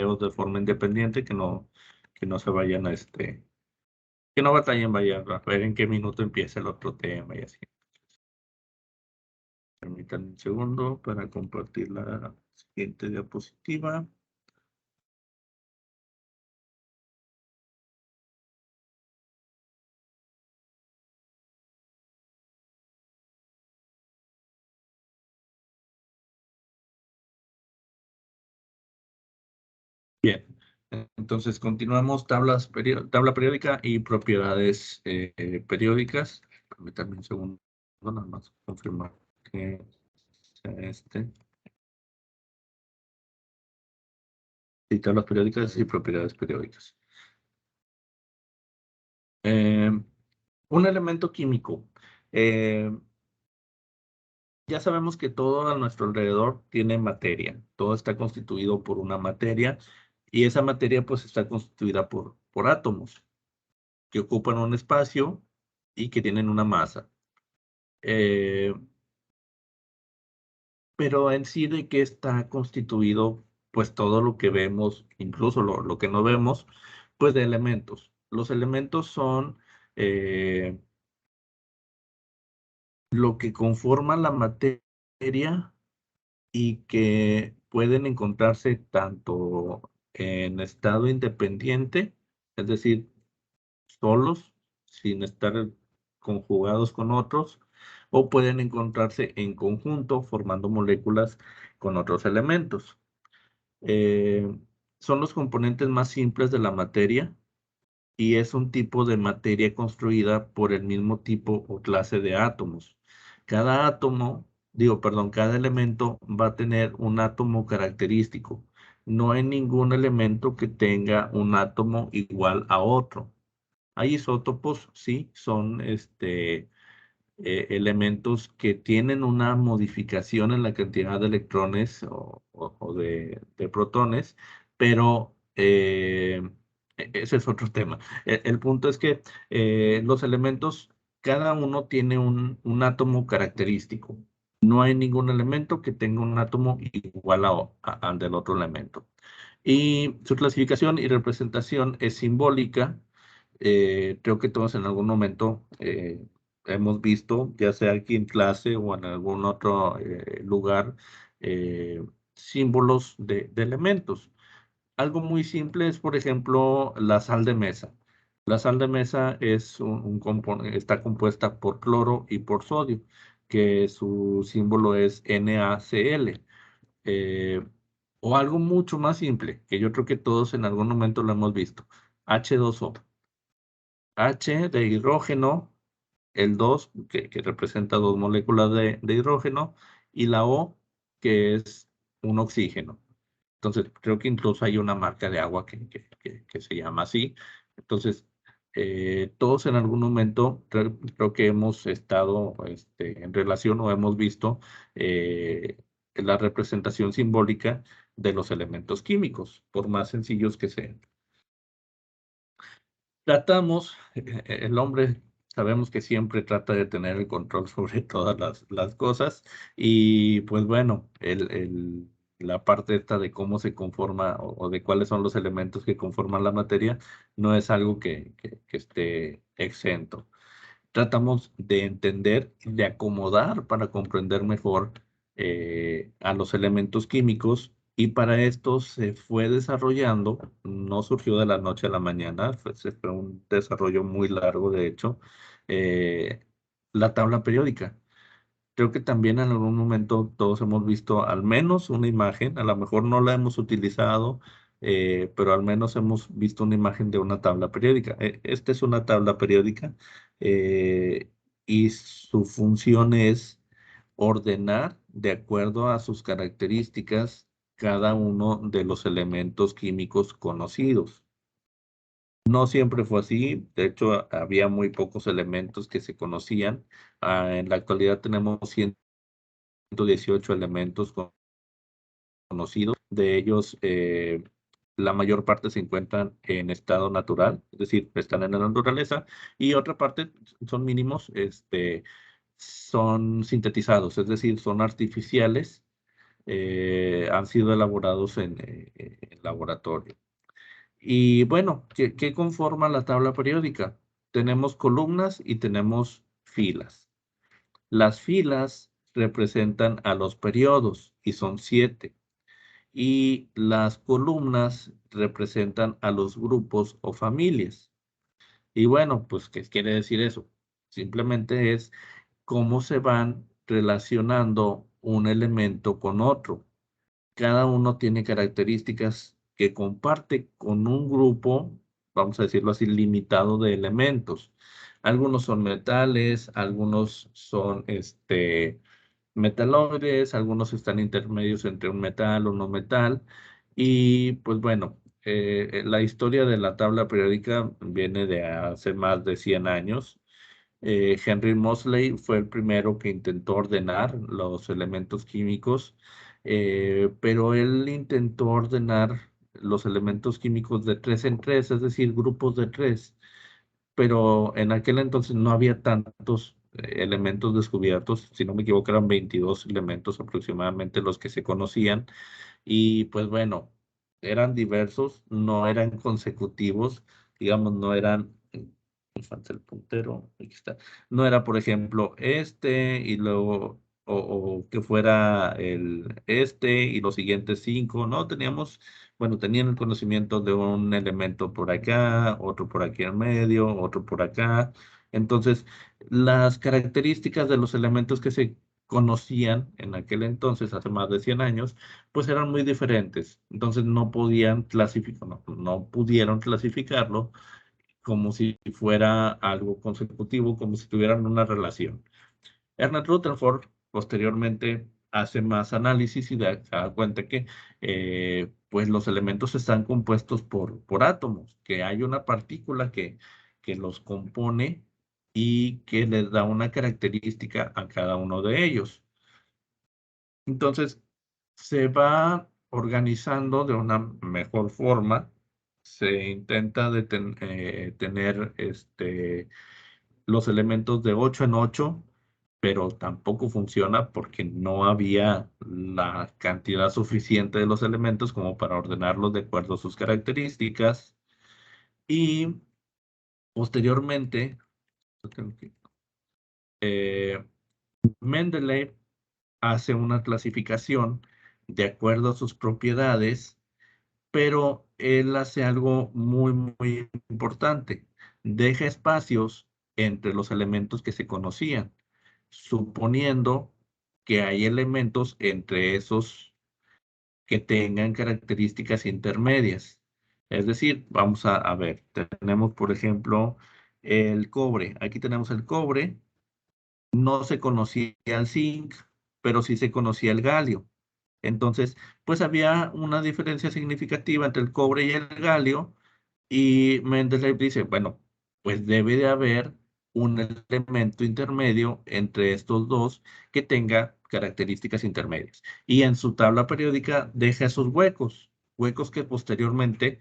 de forma independiente, que no se vayan a que no batallen, vaya a ver en qué minuto empieza el otro tema y así. Permítanme un segundo para compartir la siguiente diapositiva. Bien, entonces continuamos tabla periódica y propiedades periódicas. Permítanme un segundo, nada más confirmar que sea este. Y tablas periódicas y propiedades periódicas. Un elemento químico. Ya sabemos que todo a nuestro alrededor tiene materia. Todo está constituido por una materia y esa materia pues está constituida por átomos que ocupan un espacio y que tienen una masa. Pero en sí de qué está constituido pues todo lo que vemos, incluso lo que no vemos, pues de elementos. Los elementos son lo que conforma la materia y que pueden encontrarse tanto en estado independiente, es decir, solos, sin estar conjugados con otros, o pueden encontrarse en conjunto formando moléculas con otros elementos. Son los componentes más simples de la materia y es un tipo de materia construida por el mismo tipo o clase de átomos. Cada átomo, perdón, cada elemento va a tener un átomo característico. No hay ningún elemento que tenga un átomo igual a otro. Hay isótopos, sí, son elementos que tienen una modificación en la cantidad de electrones o de protones, pero ese es otro tema. El punto es que los elementos, cada uno tiene un átomo característico. No hay ningún elemento que tenga un átomo igual al del otro elemento. Y su clasificación y representación es simbólica. Creo que todos en algún momento hemos visto, ya sea aquí en clase o en algún otro lugar, símbolos de elementos. Algo muy simple es, por ejemplo, la sal de mesa. La sal de mesa es está compuesta por cloro y por sodio, que su símbolo es NaCl. Eh, o algo mucho más simple, que yo creo que todos en algún momento lo hemos visto, H2O. H de hidrógeno, el 2, que representa dos moléculas de hidrógeno, y la O, que es un oxígeno. Entonces, creo que incluso hay una marca de agua que se llama así. Entonces, todos en algún momento creo que hemos estado en relación o hemos visto la representación simbólica de los elementos químicos, por más sencillos que sean. Tratamos, el hombre sabemos que siempre trata de tener el control sobre todas las cosas y pues bueno, la parte esta de cómo se conforma o de cuáles son los elementos que conforman la materia no es algo que esté exento. Tratamos de entender, de acomodar para comprender mejor a los elementos químicos y para esto se fue desarrollando, no surgió de la noche a la mañana, fue un desarrollo muy largo de hecho, eh, la tabla periódica. Creo que también en algún momento todos hemos visto al menos una imagen, a lo mejor no la hemos utilizado, pero al menos hemos visto una imagen de una tabla periódica. Esta es una tabla periódica eh, y su función es ordenar de acuerdo a sus características cada uno de los elementos químicos conocidos. No siempre fue así, de hecho había muy pocos elementos que se conocían. En la actualidad tenemos 118 elementos conocidos. De ellos, la mayor parte se encuentran en estado natural, es decir, están en la naturaleza, y otra parte son mínimos, son sintetizados, es decir, son artificiales, han sido elaborados en laboratorio. Y bueno, ¿qué conforma la tabla periódica? Tenemos columnas y tenemos filas. Las filas representan a los periodos y son 7. Y las columnas representan a los grupos o familias. Y bueno, pues, ¿qué quiere decir eso? Simplemente es cómo se van relacionando un elemento con otro. Cada uno tiene características que comparte con un grupo, vamos a decirlo así, limitado de elementos. Algunos son metales, algunos son metaloides, algunos están intermedios entre un metal o no metal. Y pues bueno, la historia de la tabla periódica viene de hace más de 100 años. Henry Moseley fue el primero que intentó ordenar los elementos químicos, pero él intentó ordenar los elementos químicos de 3 en 3, es decir, grupos de 3, pero en aquel entonces no había tantos elementos descubiertos, si no me equivoco eran 22 elementos aproximadamente los que se conocían, y pues bueno, eran diversos, no eran consecutivos, digamos, no eran, me falta el puntero, aquí está, no era, por ejemplo, y luego, o que fuera y los siguientes 5, no, teníamos, bueno, tenían el conocimiento de un elemento por acá, otro por aquí en medio, otro por acá. Entonces, las características de los elementos que se conocían en aquel entonces, hace más de 100 años, pues eran muy diferentes. Entonces no podían clasificar, no pudieron clasificarlo como si fuera algo consecutivo, como si tuvieran una relación. Ernest Rutherford posteriormente hace más análisis y se da cuenta que pues los elementos están compuestos por átomos, que hay una partícula que los compone y que les da una característica a cada uno de ellos. Entonces, se va organizando de una mejor forma, se intenta tener los elementos de 8 en 8, pero tampoco funciona porque no había la cantidad suficiente de los elementos como para ordenarlos de acuerdo a sus características. Y posteriormente, eh, Mendeleev hace una clasificación de acuerdo a sus propiedades, pero él hace algo muy, muy importante. Deja espacios entre los elementos que se conocían, suponiendo que hay elementos entre esos que tengan características intermedias. Es decir, vamos a ver, tenemos por ejemplo el cobre. Aquí tenemos el cobre, no se conocía el zinc, pero sí se conocía el galio. Entonces, pues había una diferencia significativa entre el cobre y el galio, y Mendeleev dice, bueno, pues debe de haber un elemento intermedio entre estos dos que tenga características intermedias. Y en su tabla periódica deja esos huecos, huecos que posteriormente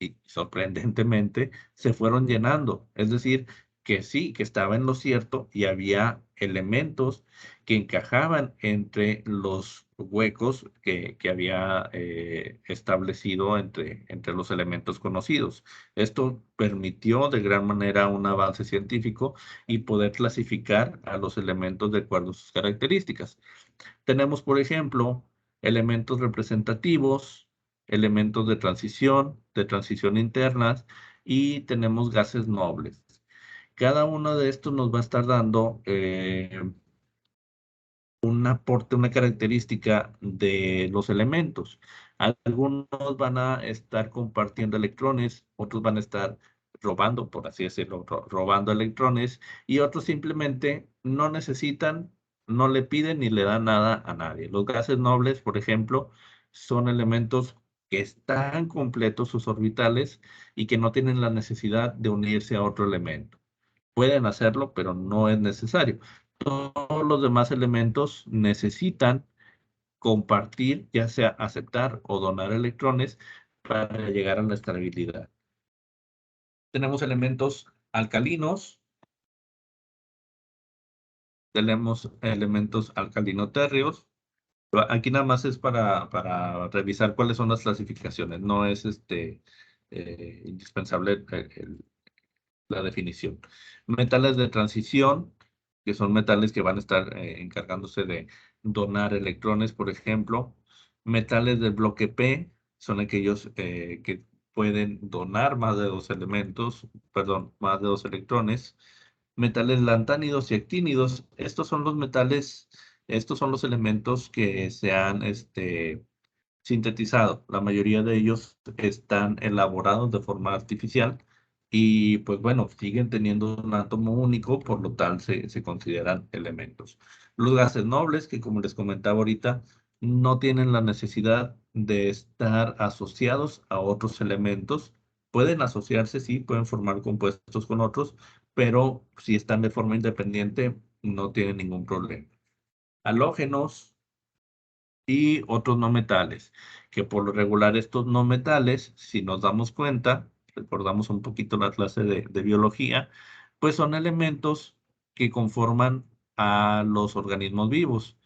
y sorprendentemente se fueron llenando. Es decir, que sí, que estaba en lo cierto y había elementos que encajaban entre los huecos que había establecido entre los elementos conocidos. Esto permitió de gran manera un avance científico y poder clasificar a los elementos de acuerdo a sus características. Tenemos, por ejemplo, elementos representativos, elementos de transición internas y tenemos gases nobles. Cada uno de estos nos va a estar dando un aporte, una característica de los elementos. Algunos van a estar compartiendo electrones, otros van a estar robando, por así decirlo, robando electrones, y otros simplemente no necesitan, no le piden ni le dan nada a nadie. Los gases nobles, por ejemplo, son elementos que están completos sus orbitales y que no tienen la necesidad de unirse a otro elemento. Pueden hacerlo, pero no es necesario. Todos los demás elementos necesitan compartir, ya sea aceptar o donar electrones para llegar a la estabilidad. Tenemos elementos alcalinos, tenemos elementos alcalino-térreos Aquí nada más es para revisar cuáles son las clasificaciones, no es indispensable la definición. Metales de transición, que son metales que van a estar encargándose de donar electrones, por ejemplo. Metales del bloque P son aquellos que pueden donar más de dos elementos, perdón, más de dos electrones. Metales lantánidos y actínidos, estos son los metales, estos son los elementos que se han sintetizado. La mayoría de ellos están elaborados de forma artificial y pues bueno, siguen teniendo un átomo único, por lo tal se consideran elementos. Los gases nobles, que como les comentaba ahorita, no tienen la necesidad de estar asociados a otros elementos. Pueden asociarse, sí, pueden formar compuestos con otros, pero si están de forma independiente, no tienen ningún problema. Halógenos y otros no metales, que por lo regular estos no metales, si nos damos cuenta, recordamos un poquito la clase de biología, pues son elementos que conforman a los organismos vivos.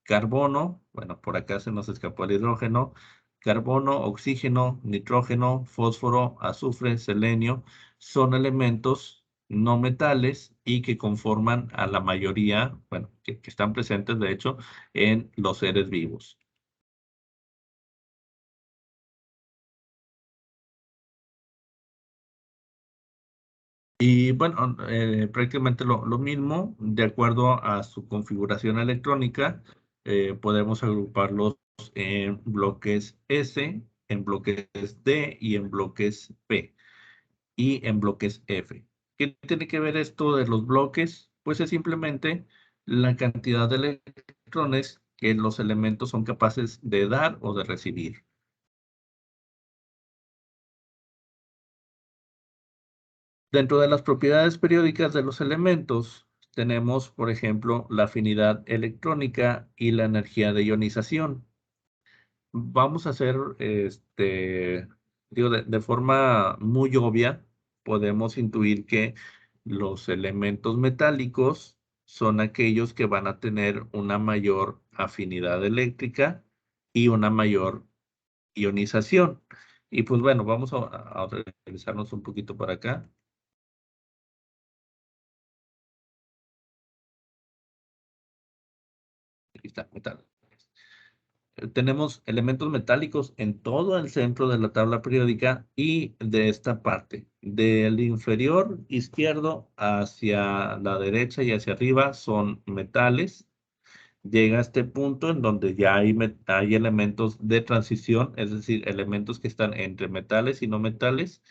Carbono, bueno, por acá se nos escapó el hidrógeno, carbono, oxígeno, nitrógeno, fósforo, azufre, selenio, son elementos no metales y que conforman a la mayoría, bueno, que están presentes de hecho en los seres vivos. Y bueno, prácticamente lo mismo, de acuerdo a su configuración electrónica, podemos agruparlos en bloques S, en bloques D y en bloques P y en bloques F. ¿Qué tiene que ver esto de los bloques? Pues es simplemente la cantidad de electrones que los elementos son capaces de dar o de recibir. Dentro de las propiedades periódicas de los elementos, tenemos, por ejemplo, la afinidad electrónica y la energía de ionización. Vamos a hacer, digo, de forma muy obvia, podemos intuir que los elementos metálicos son aquellos que van a tener una mayor afinidad eléctrica y una mayor ionización. Y pues bueno, vamos a realizarnos un poquito para acá. Aquí está, metal. Tenemos elementos metálicos en todo el centro de la tabla periódica y de esta parte. Del inferior izquierdo hacia la derecha y hacia arriba son metales. Llega a este punto en donde ya hay elementos de transición, es decir, elementos que están entre metales y no metales.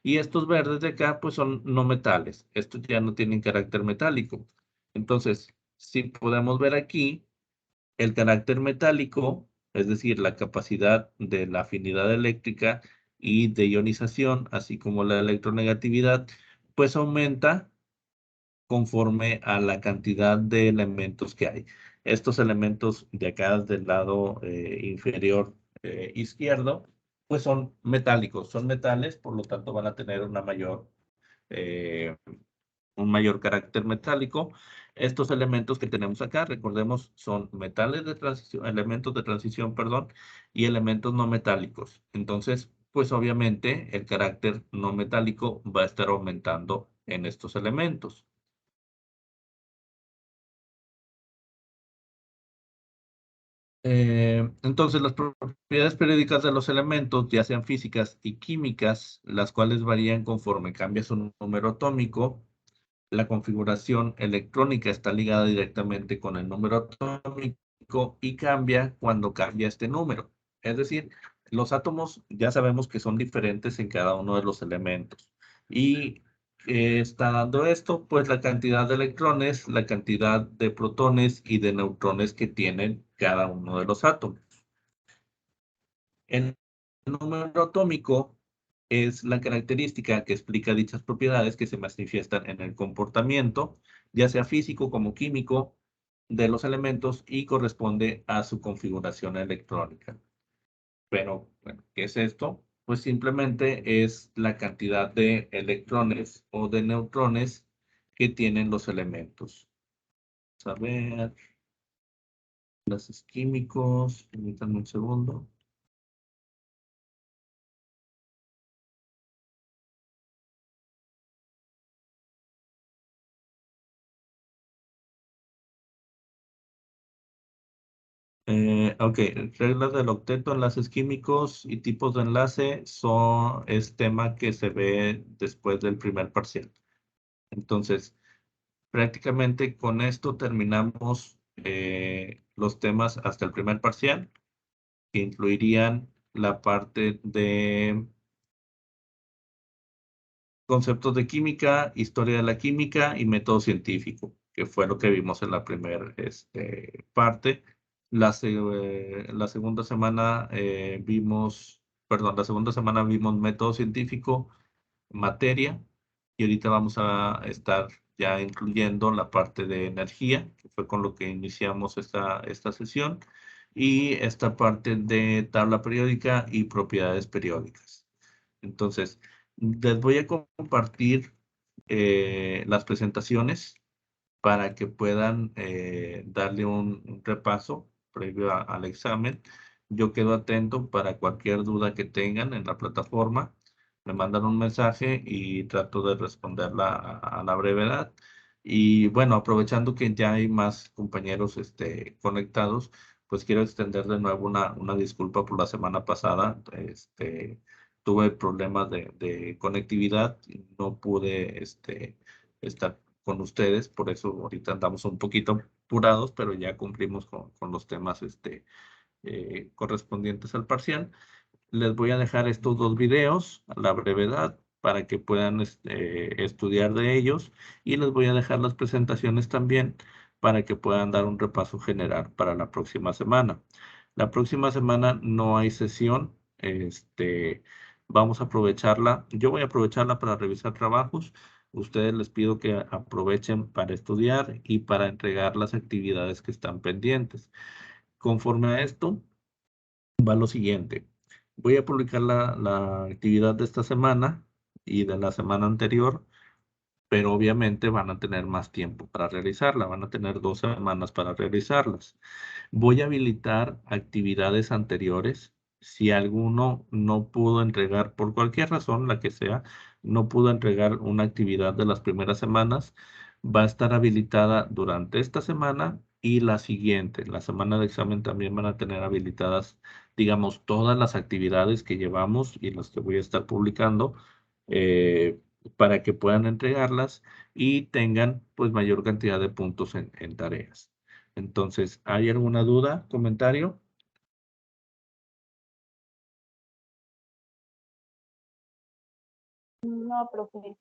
Y estos verdes de acá, pues son no metales. Estos ya no tienen carácter metálico. Entonces, si podemos ver aquí, el carácter metálico, es decir, la capacidad de la afinidad eléctrica y de ionización, así como la electronegatividad, pues aumenta conforme a la cantidad de elementos que hay. Estos elementos de acá del lado inferior izquierdo, pues son metálicos, son metales, por lo tanto van a tener una mayor eh, un mayor carácter metálico. Estos elementos que tenemos acá, recordemos, son metales de transición, elementos de transición, perdón, y elementos no metálicos. Entonces, pues obviamente el carácter no metálico va a estar aumentando en estos elementos. Entonces, las propiedades periódicas de los elementos, ya sean físicas y químicas, las cuales varían conforme cambia su número atómico. La configuración electrónica está ligada directamente con el número atómico y cambia cuando cambia este número. Es decir, los átomos ya sabemos que son diferentes en cada uno de los elementos. ¿Y qué está dando esto? Pues la cantidad de electrones, la cantidad de protones y de neutrones que tienen cada uno de los átomos. El número atómico es la característica que explica dichas propiedades que se manifiestan en el comportamiento, ya sea físico como químico, de los elementos y corresponde a su configuración electrónica. Pero, bueno, ¿qué es esto? Pues simplemente es la cantidad de electrones o de neutrones que tienen los elementos. Vamos a ver. Enlaces químicos, permítanme un segundo. Ok, reglas del octeto, enlaces químicos y tipos de enlace es tema que se ve después del primer parcial. Entonces, prácticamente con esto terminamos los temas hasta el primer parcial, que incluirían la parte de conceptos de química, historia de la química y método científico, que fue lo que vimos en la primera parte. La segunda semana la segunda semana vimos método científico, materia, y ahorita vamos a estar ya incluyendo la parte de energía, que fue con lo que iniciamos esta sesión, y esta parte de tabla periódica y propiedades periódicas. Entonces, les voy a compartir las presentaciones para que puedan darle un repaso previo al examen. Yo quedo atento para cualquier duda que tengan en la plataforma. Me mandan un mensaje y trato de responderla a la brevedad. Y bueno, aprovechando que ya hay más compañeros conectados, pues quiero extender de nuevo una disculpa por la semana pasada. Tuve problemas de conectividad y no pude estar con ustedes, por eso ahorita andamos un poquito apurados, pero ya cumplimos con los temas correspondientes al parcial. Les voy a dejar estos dos videos a la brevedad para que puedan estudiar de ellos y les voy a dejar las presentaciones también para que puedan dar un repaso general para la próxima semana. La próxima semana no hay sesión, vamos a aprovecharla. Yo voy a aprovecharla para revisar trabajos. Ustedes les pido que aprovechen para estudiar y para entregar las actividades que están pendientes. Conforme a esto, va lo siguiente. Voy a publicar la actividad de esta semana y de la semana anterior, pero obviamente van a tener más tiempo para realizarla, van a tener 2 semanas para realizarlas. Voy a habilitar actividades anteriores. Si alguno no pudo entregar, por cualquier razón, la que sea, no pudo entregar una actividad de las primeras semanas, va a estar habilitada durante esta semana y la siguiente. La semana de examen también van a tener habilitadas, digamos, todas las actividades que llevamos y las que voy a estar publicando para que puedan entregarlas y tengan pues mayor cantidad de puntos en tareas. Entonces, ¿hay alguna duda, comentario? No, profe.